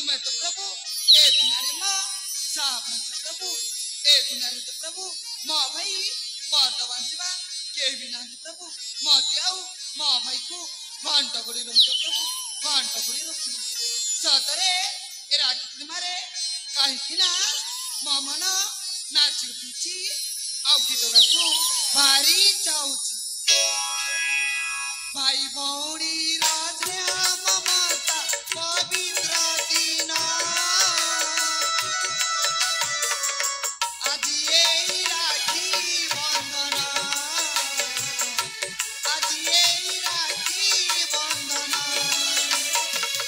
तुम्हें तो प्रभु ए दुनिया माँ साबन से प्रभु ए दुनिया तो प्रभु माँ भाई बर्तमान सेवा के भी ना प्रभु माँ त्याऊ माँ भाई को घंटा गुड़ी रखो प्रभु घंटा गुड़ी रखो सतरे ए राखी मारे कहीं कि ना माँ मना नाची उठी ଆଉ ଗୀତଟାକୁ ଭାରି ଚାହୁଛି ଭାଇ ଭଉଣୀର ସ୍ନେହ ମମତା ପବିତ୍ର ଦିନ ଆଜି ଏଇ ରାକ୍ଷୀ ବନ୍ଧନ ଆଜି ଏଇ ରାକ୍ଷୀ ବନ୍ଧନ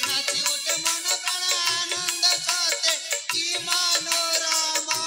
ନାଚି ଉଠେ ମନ ପ୍ରାଣ ଆନନ୍ଦ ସତେ କି ମନୋରମା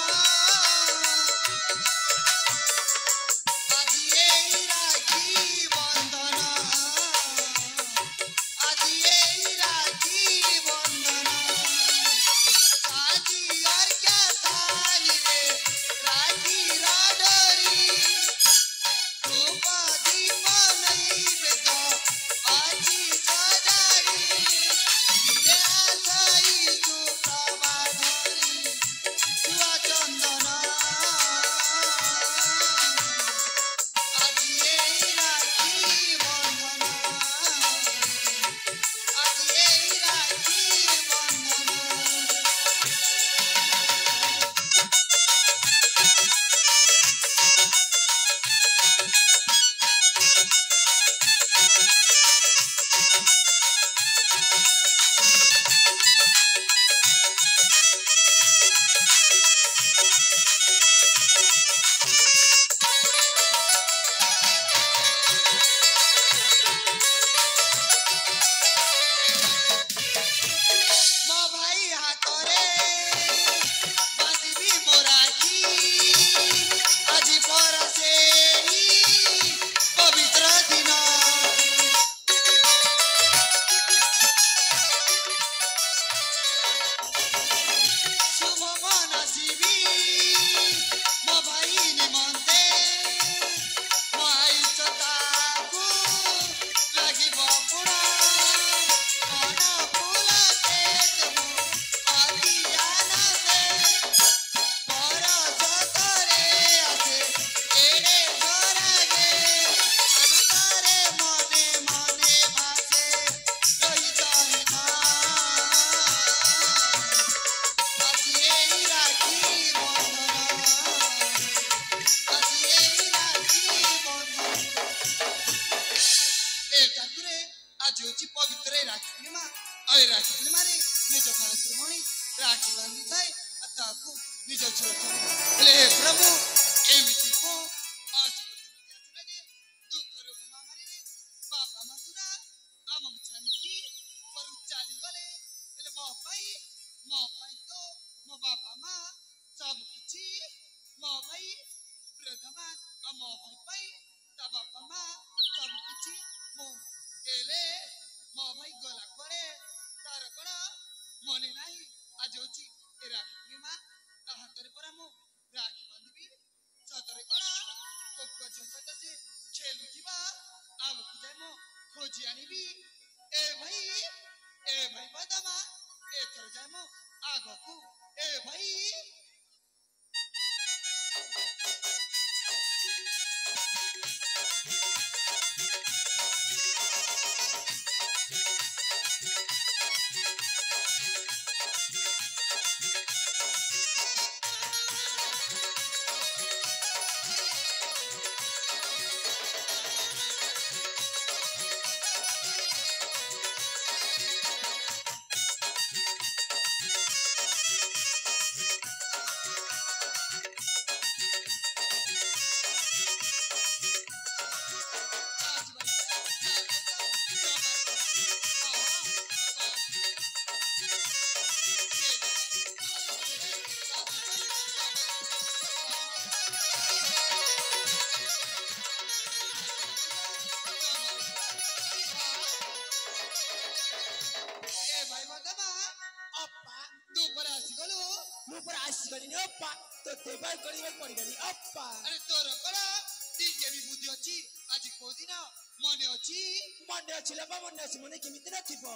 मन अच्छी मन केमिति नथिबो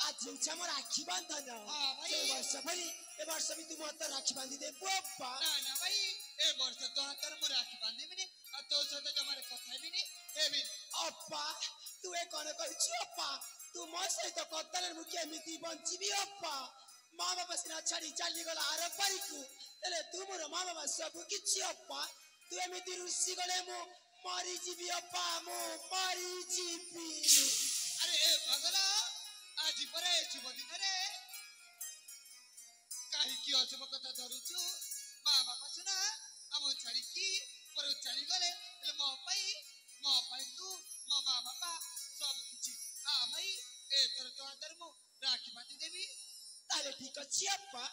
आज ହେଉଛି ଆମ ରାକ୍ଷୀ ବନ୍ଧନ ହଁ ଭାଇ। ଏ ବର୍ଷ ଭଳି ଏ ବର୍ଷ ବି ତୁ ମତେ ରାକ୍ଷୀ ବାନ୍ଧି ଦେବୁ ଅପା। ନା ନା ଭାଇ ଏ ବର୍ଷ ତୋ ହାତରେ ମୁଁ ରାକ୍ଷୀ ବାନ୍ଧିବିନି ଆଉ ତୋ ସହିତ ଜମାରେ କଥା ହେବିନି ହେବିନି। ଅପା ତୁ ଏ କଣ କରୁଛୁ ଅପା? ତୁ ମୋ ସହିତ କଥାରେ ମୁଁ କେମିତି ବଞ୍ଚିବି ଅପା? ମା ବାପା ସିନା ଛାଡି ଚାଲିଗଲା ଆର ପାରିକୁ, ହେଲେ ତୁ ମୋର ମା ବାପା ସବୁ କିଛି ଅପା। ତୁ ଏମିତି ରୁଷି ଗଲେ ମୁଁ ମରିଯିବି ଅପା, ମୁଁ ମରିଯିବି। ଆରେ ଏ ପାଗଳ ଆଜି ପରେ ଶୁଭ ଦିନରେ କାହିଁକି ଅଶୁଭ କଥା ଧରୁଛୁ? ମା ବାପା ସିନା ଆମକୁ ଛାଡିକି ପରକୁ ଚାଲିଗଲେ, ହେଲେ ମୋ ପାଇଁ ତୁ ମୋ ମା ବାପା ସବୁ କିଛି। ଭାଇ ଏଥର ତୋ ହାତରେ ମୁଁ ରାକ୍ଷୀ ବାନ୍ଧି ଦେବି। ତାହେଲେ ଠିକ ଅଛି ଅପା।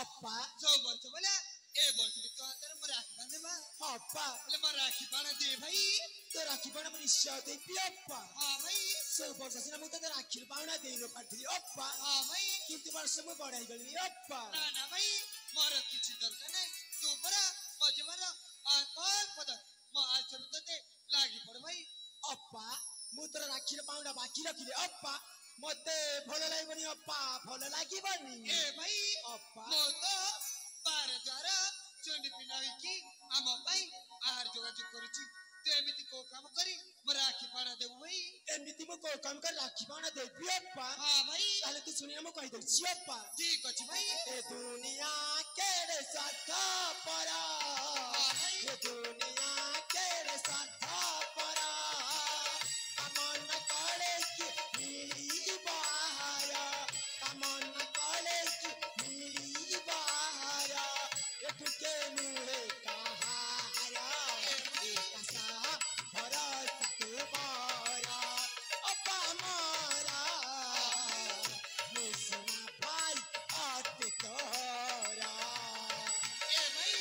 ଅପା ସବୁ ବର୍ଷ ବୋଲେ ଏ ବର୍ଷ ବି ତୋ ହାତରେ ମୁଁ ରାକ୍ଷୀ ବାନ୍ଧିବା। ଅପା ହେଲେ ମୋ ରାକ୍ଷୀ ବାଣ ଦିଏ ଭାଇ। ତୋ ରାକ୍ଷୀ ପାଉଣା ମୁଁ ନିଶ୍ଚୟ ଦେବି ଅପା। ହଁ ଭାଇ। ସବୁ ବର୍ଷ ସିନା ମୁଁ ତୋତେ ରାକ୍ଷୀ ପାଉଣା ଦେଇ ପାରିଥିଲି ଅପା, ହଁ ଭାଇ। କିନ୍ତୁ ବର୍ଷ ମୁଁ ବଡ ହେଇଗଲିଣି ଅପା। ନା ନା ଭାଇ ମୋର କିଛି ଦରକାର ନାହିଁ। ତୁ ପରା ମୋ ଜୀବନର ଅଳ୍ପ ମୋ ଆଶରେ ତୋତେ ଲାଗି ପଡ ଭାଇ। ଅପା ମୁଁ ତୋର ରାକ୍ଷୀର ପାଉଣା ବାକି ରଖିଲି ଅପା, ମତେ ଭଲ ଲାଗିବନି ଅପା, ଭଲ ଲାଗିବନି। ଏ ଭାଇ ଅପା ମୁଁ ତ ବାର ଦ୍ୱାର ଚଣ୍ଡୀ ପିଲା ହେଇକି ଆମ ପାଇଁ ଆହାର ଯୋଗାଯୋଗ କରୁଛି। ତୁ ଏମିତି କୋଉ କାମ କରି ମୋ ରାକ୍ଷୀ ପାଉଣା ଦେବୁ ଭାଇ? ଏମିତି ମୁଁ କୋଉ କାମ କରି ରାକ୍ଷୀ ପାଉଣା ଦେବି ଅପା? ହଁ ଭାଇ। ତାହେଲେ ତୁ ଶୁଣିଆ ମୁଁ କହିଦେଉଛି ଅପା। ଠିକ ଅଛି ଭାଇ। ଏ ଦୁନିଆ କେଡେ ସ୍ୱାର୍ଥପର, ଏ ଦୁନିଆ କେଡେ ସ୍ୱାର୍ଥପର, କାମନ କଲେ କି ମିଳିବ ଆହାର, କାମନ କଲେ କି ମିଳିବ ଆହାର, ଏଠୁ କେ ମିଳେ କାହାର, ଏକାଶା ଭରସା ତୁମର ଅପା ମୋର, ମୁସନା ଭାଇ ଅତି ତୋର। ଏ ଭାଇ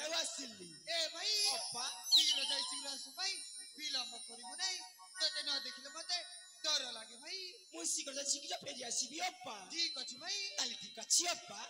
କେବେ ଆସିଲି ଏ ଭାଇ ଅପା ଶୀଘ୍ର ଯାଇ ଶୀଘ୍ର ଆସୁ ଭାଇ ବିଳମ୍ବ କରିବୁ ନାହିଁ ତତେ ନ ଦେଖିଲେ ମତେ ଡର ଲାଗେ ଭାଇ ମୁଁ ଶୀଘ୍ର ଫେରି ଆସିବି ଅପା ଠିକ ଅଛି ଭାଇ ତାହେଲେ ଠିକ ଅଛି ଅପା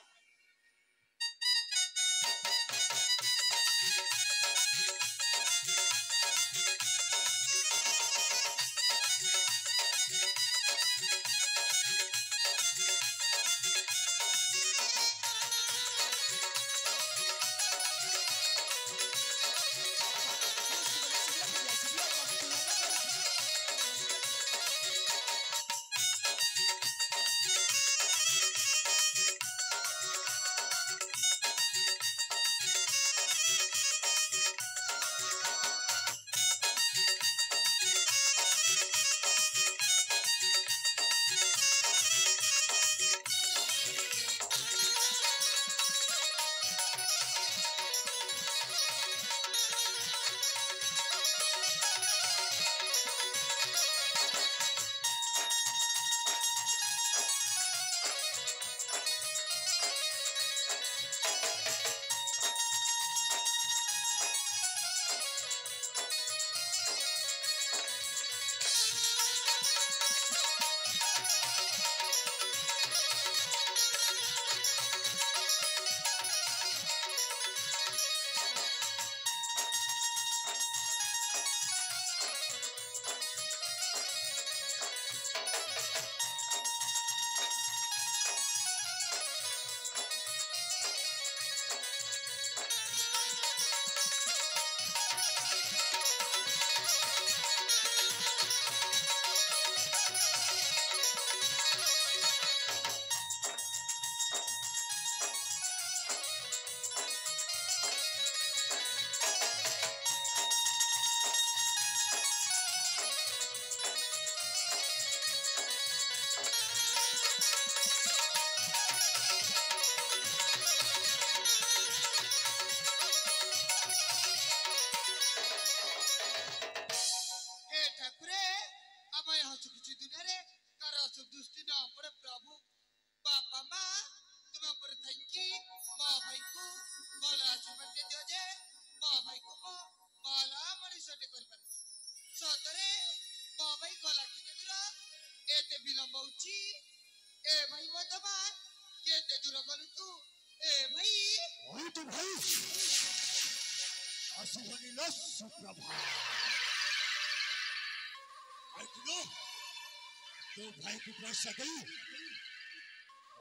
तो भाई को पैसा दे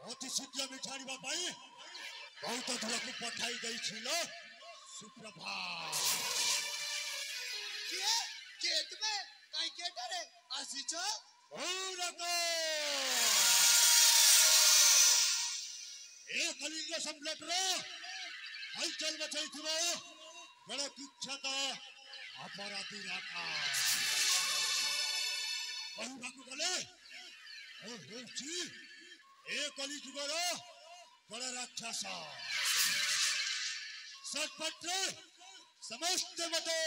अति शीघ्र मिठाड़ीबा पाई बहुत दूर को पठाई गई छिलो सुप्रभात के तुम्हें काई केटारे आसीछ ओरको ए कलिंग सम्राट रो हलचल मचाई थिबो बड़ा कुच्छत अपराधी राखा कहबाकू गले ओ होची ए कली जुगर बड़ा राक्षस सतपत्र समस्त मते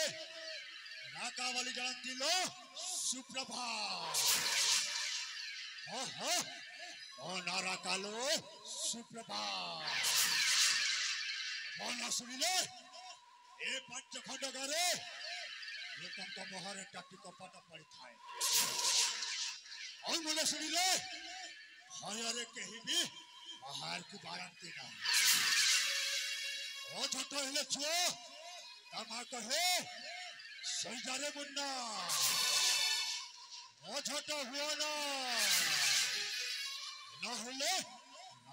राका वाली जानती लो सुप्रभात हो ओ नारा कालो सुप्रभात मना सुनिले ए पंच खंड करे लोकंक मोहरे टाटी कपट पड़ी थाए और मना सुनिले भयरे कहीं भी बाहर की बारंती ना ओ छोटो हेले छुओ तमा कहे सैजारे मुन्ना ओ छोटो हुआ ना हेले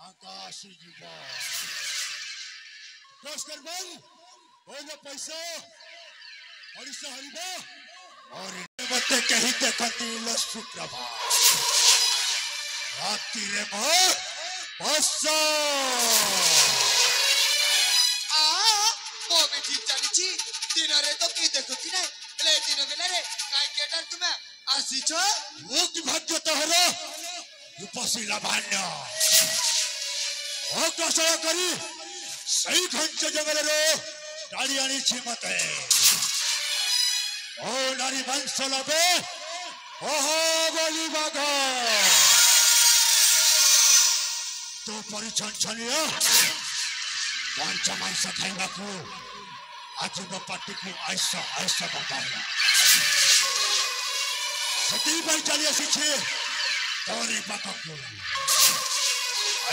आकाशी जीवा क्रॉस कर बल बोलो पैसा और इसे हरिबा और मत कहीं देखती लो सुप्रभात रात्रि रे मो पस्सा ओ बेटी चलीची दिन रे तो की देखो कि नहीं ले दिन बेला रे काई केटर तुम्हें आसीछ वो की भाग्य तहरो उपसी लाभान्य ओ कसला करी सही घंच जंगल रो डाली आनी छी मते ओ नारी वंश लबे ओहो बोली बागा तो परिचन छनिया पंच मांस खाइबाकू आज मो पार्टी को ऐसा ऐसा बताया सती भाई चली आसी छे तोरे पाका को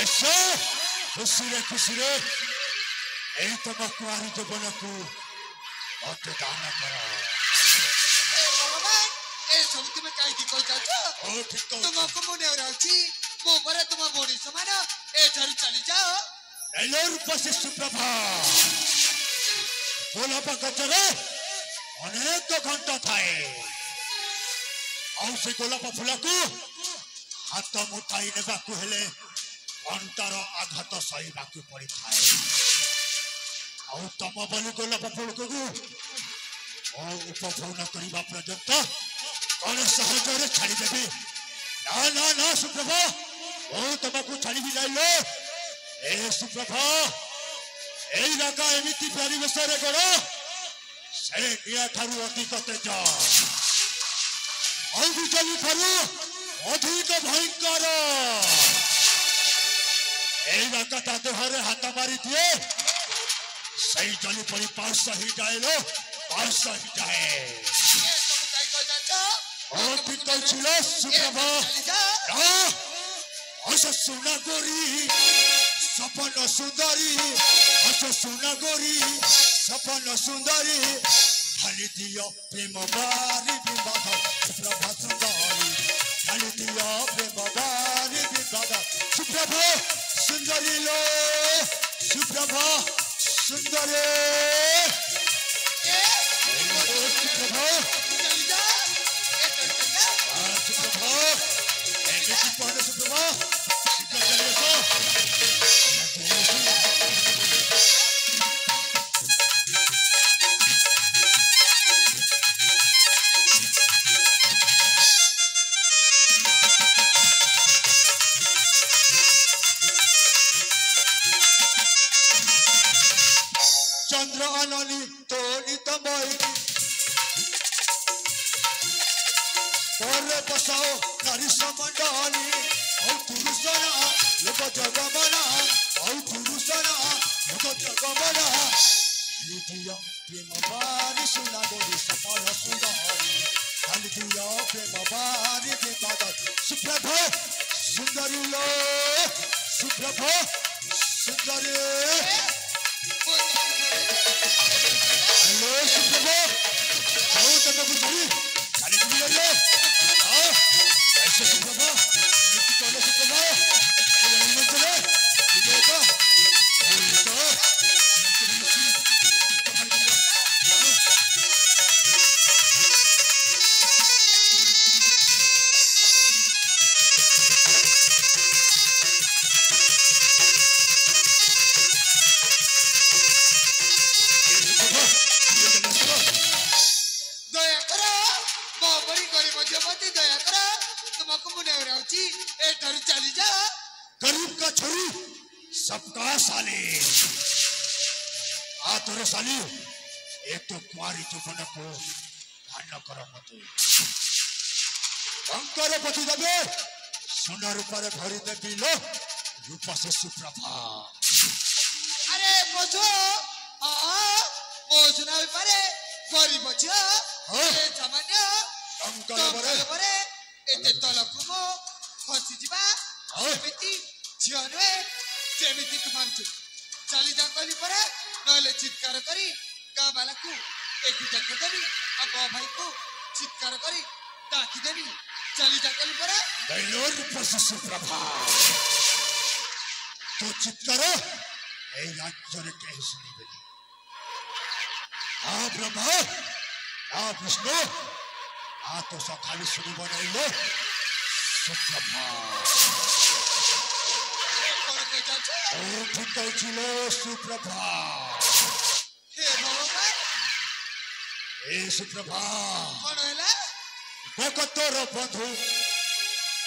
ऐसा खुशी रे ए तो मकुआरी जीवन को मत दान करो भगवान ए सब तुम काई की कह जाछो ओ ठीक तो तुमको मुने राउची मो पर तुम बोडी समान ए धर चली जाओ नैलोर उपस्थित सुप्रभा गोलाप गजरे अनेक घंटा थाए से गोलाप फूल को हाथ मुठाई नेबाकू हेले घंटार आघात सहीबाकू पड़ी थाए तम बलि गोलाप फूल को उपभोग न करने पर्यंत कौन सहजरे छाड़देवी ना ना ना सुप्रभा तुमको छाड़ी जाइलो ए सुप्रभा এই রাকা এমিতি পরিবেশরে গড় সে নিয়া ঠারু অধিক তেজ অবিচলি ঠারু অধিক ভয়ঙ্কর এই রাকা তা দেহরে হাত মারি দিয়ে সেই জলি পরি পাশ হি যায়লো পাশ হি যায় ও ঠিক কইছিল সুপ্রভা অস সোনা গরি सपन सुंदरी हस सोना गोरी सपन सुंदरी ढाली दियो प्रेम बारी विवाद सुप्रभा सुंदरी ढाली दियो प्रेम बारी विवाद सुप्रभा सुंदरी लो सुप्रभा सुंदरी सुप्रभा सुप्रभा चंद्र अननी तोलित मई पर बसाओ नारी समंडली पुरुषना लोक जगमना पुरुषना लोक जगमना दिया प्रेम बारी सुना गोरी सपन सुंदरी खाली दिया प्रेम बारी विवाद सुप्रभा सुंदरी लो सुप्रभा सुंदरी हेलो सुप्रभा तुमको छाड़ी खाली ले ऐसे सुप्रभा चलो सुप्रभा चले देखो दया करो मो बड़ी गरीब जमती दया करो तुमको मुने राउची ए धर चली जा गरीब का छोरी सबका साले आ तोरे साली एक तो कुआरी चुपन को धान कर मत अंकर पति दबे सोना रूपरे भरी देवी लो रूप से सुप्रभा अरे मोझो मोझना भी पारे गरीब छ ए सामान्य अंकर परे एते तलकु मो खसी जिबा सेमिति झियनवे सेमिति तुमांचु चली जा कहली परे नले चित्कार करी गाँ वाला को एक जगह देवी अब भाई को चित्कार करी डाकी देवी चली जा कहली परे दैलोर रूप से सुप्रभा तो चित्कार ए राज्य रे कहि सुनिबे आ ब्रह्मा आ विष्णु आ तो सखाली सुनिबो नै लो सुप्रभा कोन के जाछे ओ ठीक कहछिलो सुप्रभा हे भगवान ए सुप्रभा कोन हैला डाक तोर बंधु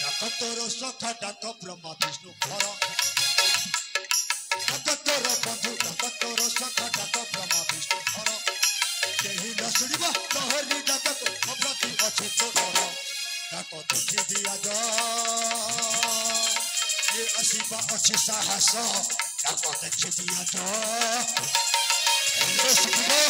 डाक तोर सखा डाक ब्रह्मा विष्णु घर डाक तोर बंधु डाक तोर सखा डाक ब्रह्मा विष्णु घर केही न सुनिबा तोहरी डाक प्रति अछि तोर डाक देखि दिया जा ये असीबा अछि साहस डाक देखि दिया जा ए सुप्रभा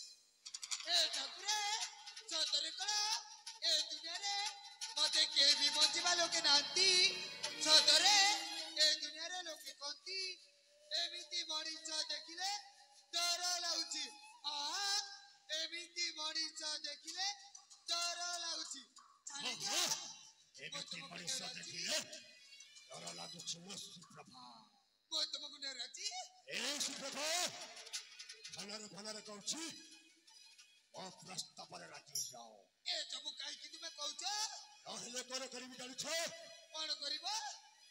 ए ठाकुरे सतरे कला ए दुनिया रे मते के भी बंचिबा लोके नांती सतरे ए दुनिया रे लोके कोंती एमिति मଣିଷ देखिले डर लाଗୁଛି एमिति मଣିଷ देखिले डर लाଗୁଛି एमिति मଣିଷ देखिले डर लाଗୁଛି ମୋ ସୁପ୍ରଭା ମୁଁ ତମକୁ ନେରାଛି ए सुप्रभा भलरे कहूची ओ प्रस्तावरे राजी जाओ ए सब काई कि तुमे कहउछ नहेले कोन करिबि जानि छ कोन करिबो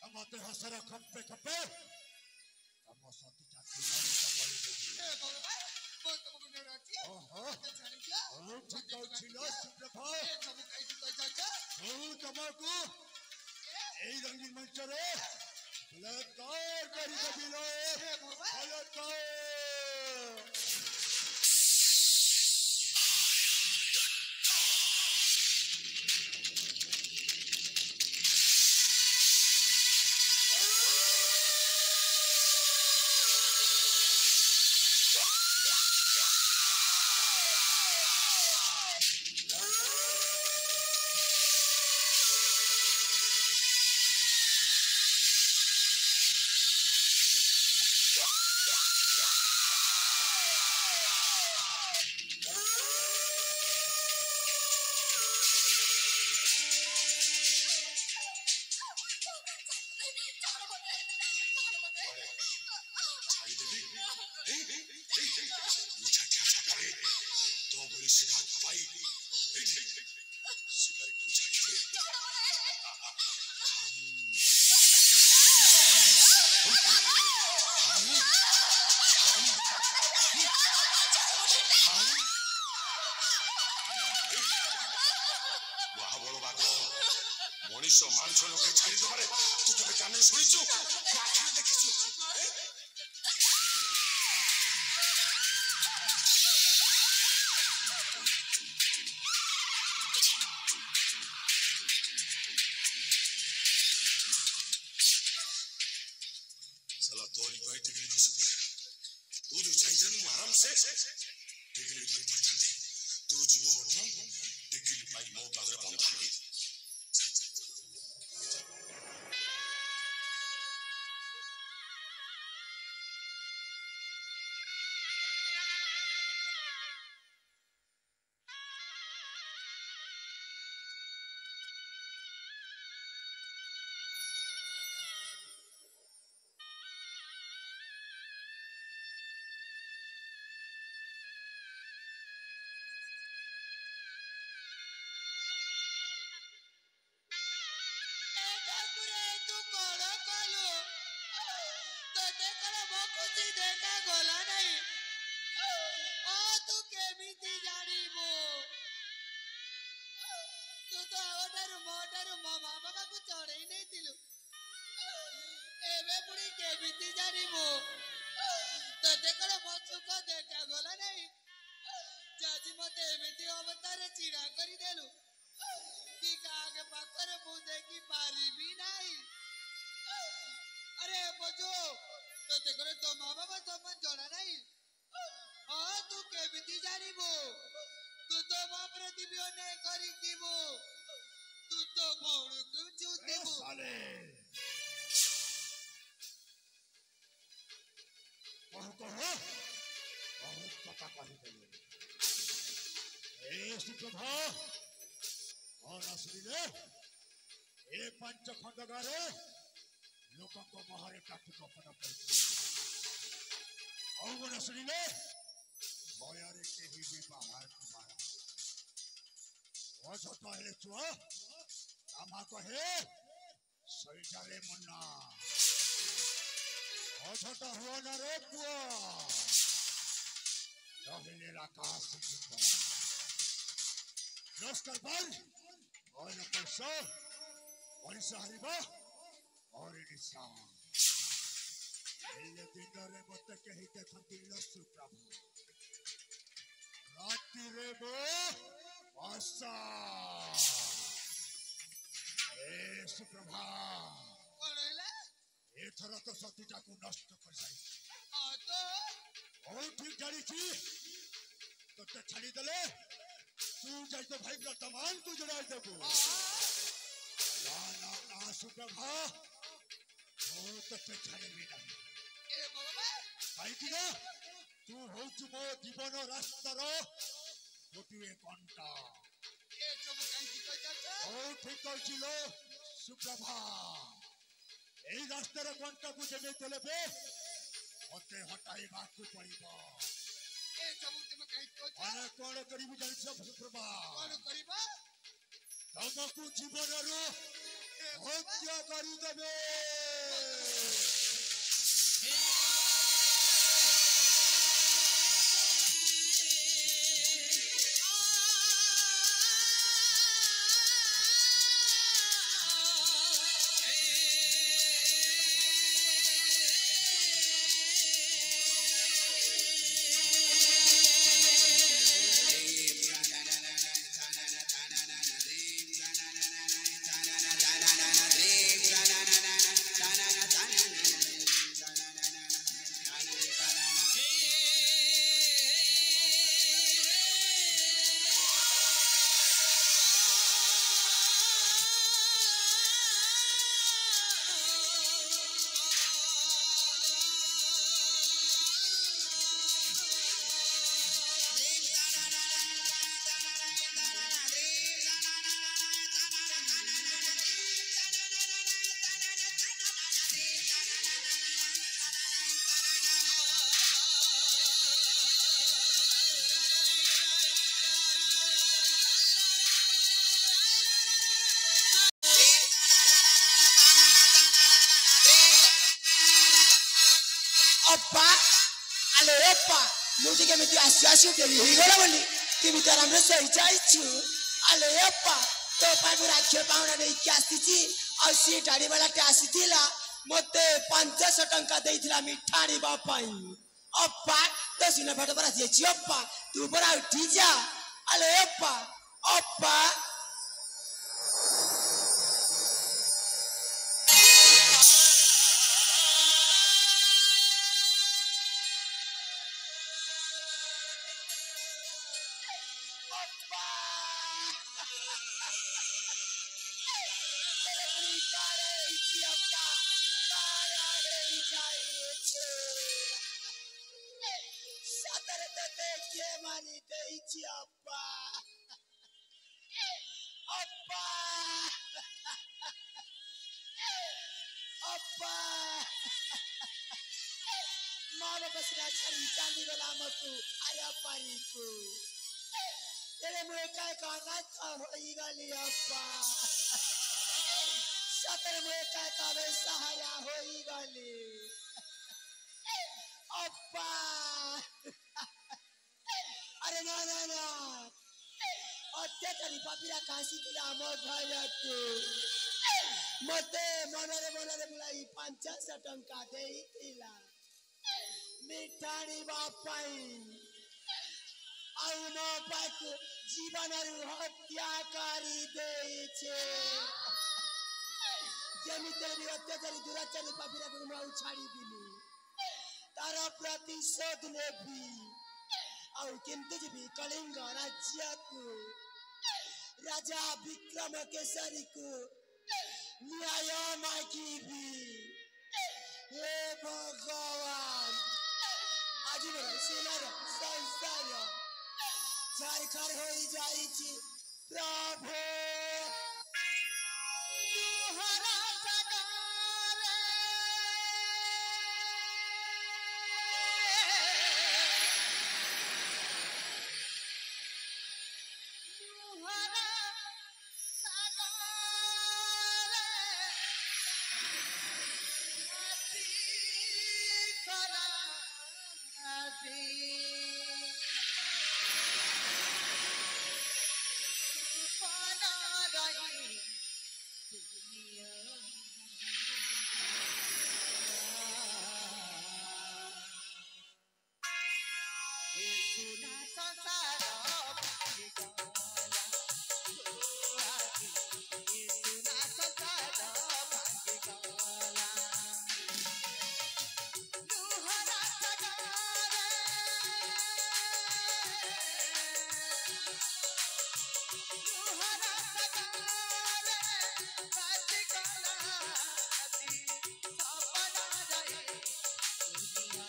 हम देह सारा खप्पे खप्पे हम सती जाति करि देबी ए बाबा ମୁଁ ତମକୁ ନେରାଛି ओहो ଛାଣି ଦିଅ ओ ठीक कहूची न सुप्रभा ए सब काई कि कहछ ମୁଁ ତମକୁ ଏଇ ରଙ୍ଗୀନ ମଞ୍ଚରେ ବଳାତ୍କାର କରିଦେବି ଲୋ ବଳାତ୍କାର मनीष मानस लोके छाड़ी दबारे तू केबे काने सुनिछु आखिरे देखिछु साला तोरी भाई टिकली खुश तू जो चाहिए ना आराम से टिकली धरी पड़ता तू जीव बठा टिकली पाई मो पागरे बंधा तू ସୁପ୍ରଭା କଣ ଶୁଣିଲେ ଏ ପାଞ୍ଚ ଖଣ୍ଡ ଗାଁରେ ଲୋକଙ୍କ ମହାରେ କାଠି କପନ କରିଛି ଆଉ କଣ ଶୁଣିଲେ ଭୟରେ କେହି ବି ବାହାରକୁ ମାର ଅଝଟ ହେଲେ ଛୁଆ କାମା କହେ ଶୈଠାରେ ମନା ଅଝଟ ହୁଅ ନା ରେ ପୁଅ ରହିଲେ ଆକାଶ ନମସ୍କାର ଭାଇ और पैसा पैसा हरिबा और निशान ये दिन रे मत कहि देखंती लसु प्रभु राति रे बो आशा ए सुप्रभा कौन है एथर तो सतीटा को नष्ट कर जाई हाँ तो और ठीक जानी छी तो ते छाड़ी दले तू जाई तो भाई वर्तमान तू जड़ा देबो ना सुप्रभा ओ तो ते छाड़ी भी नहीं ए बाबा भाई की ना तू होच मो जीवन रास्तार गोटिए कंटा ए सब कांची को जाता ओ ठीक कहছিলো सुप्रभा এই রাস্তার कंटा को जेने चलेबे ओते हटाई बाकू पड़िबो ए सब तुम कांची को अरे कोन करिबी जानि सब सुप्रभा कौन करिबा तमकू जीवनरो हत्या करी देबे अप्पा आले अप्पा मुझे के मिति आसी देरी हो गला बोली कि मितर हमरे सही जाइछु आले अप्पा तो पाई पूरा खे पाउना नै कि आसीची आ सी गाड़ी वाला टे आसीथिला मते 500 टंका देइथिला मिठाणी बापाई अप्पा तो सिना फट पर आसी अप्पा तू बड़ा उठी जा आले अप्पा अप्पा अरे ना ना ना अत्याचारी पापीरा काशी दिला मो घरको मते मनरे बुलाई 500 टंका देइथिला मिठाणी बापाई आउ मो पाकु जीवनरु हत्या करी देइछे जेमितर भी अत्याचारी दुराचारी पापीरा को मो छाड़ी दिली तार प्रतिशोध लेबी और किंतु भी कलिंग राज्य को राजा विक्रम केसरी को न्याय मांगी हे भगवान आज मेरा सेनार संसार छारखार हो जाइछि प्रभु तुहरा जगारे तुहरा जगारे अति करा दी पाना रही दुनिया यीशु ना संसार भांगी गला यीशु ना संसार भांगी गला तुहरा जगारे तुहरा जगारे बाजी गला दी सपना रही दुनिया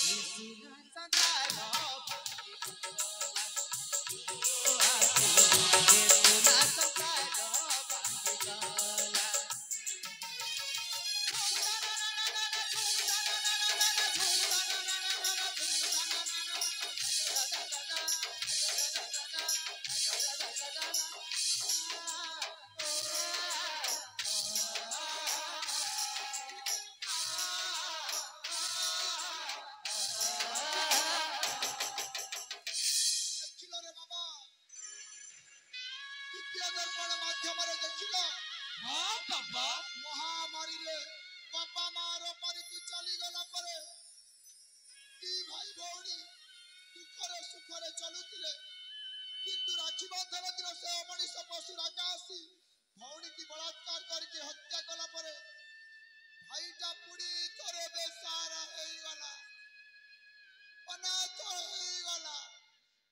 यीशु ना संसार भांगी गला यीशु ना संसार भांगी गला ଦେଖିଲ ରେ ବାବା ଦ୍ୱିତୀୟ ଦର୍ପଣ ମାଧ୍ୟମରେ ଦେଖିଲ हाँ बाबा ମହାମାରୀରେ ବାପା ମାର ପାରିକୁ ଚାଲିଗଲା ପରେ ଦି ଭାଇ ଭଉଣୀ ଦୁଃଖରେ ସୁଖରେ ଚଲୁଥିଲେ କିନ୍ତୁ ରାକ୍ଷୀ ବନ୍ଧନ ଦିନ ସେ ଅମଣିଷ ପଶୁ ରାଜା ଆସି ଭଉଣୀକି ବଳାତ୍କାର କରିକି ହତ୍ୟା କଲା ପରେ ଭାଇଟା ପୁଣି ଥରେ ବେସାରା ହେଇଗଲା ଅନାଥ ହେଇଗଲା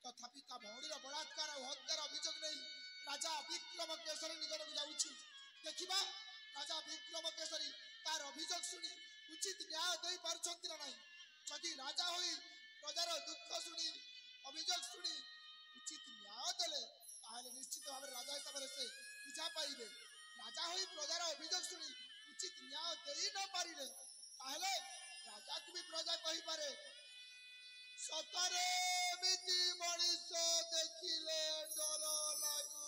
ତଥାପି ତା ଭଉଣୀର ବଳାତ୍କାର ଆଉ ହତ୍ୟାର ଅଭିଯୋଗ ନେଇ ରାଜା ବିକ୍ରମ କେଶରୀ ନିକଟକୁ ଯାଉଛି ଦେଖିବା ରାଜା ବିକ୍ରମ କେଶରୀ ତାର ଅଭିଯୋଗ ଶୁଣି ଉଚିତ ନ୍ୟାୟ ଦେଇପାରୁଛନ୍ତି ନା ନାହିଁ ଯଦି ରାଜା ହୋଇ ପ୍ରଜାର ଦୁଃଖ ଶୁଣି ଅଭିଯୋଗ ଶୁଣି ଉଚିତ ନ୍ୟାୟ ଦେଲେ ତାହେଲେ ନିଶ୍ଚିତ ଭାବରେ ରାଜା ହିସାବରେ ସେ ପୂଜା ପାଇବେ ରାଜା ହୋଇ ପ୍ରଜାର ଅଭିଯୋଗ ଶୁଣି ଉଚିତ ନ୍ୟାୟ ଦେଇ ନ ପାରିଲେ ତାହେଲେ ରାଜାକୁ ବି ପ୍ରଜା କହିପାରେ ସତରେ ଏମିତି ମଣିଷ ଦେଖିଲେ ଡର ଲାଗୁ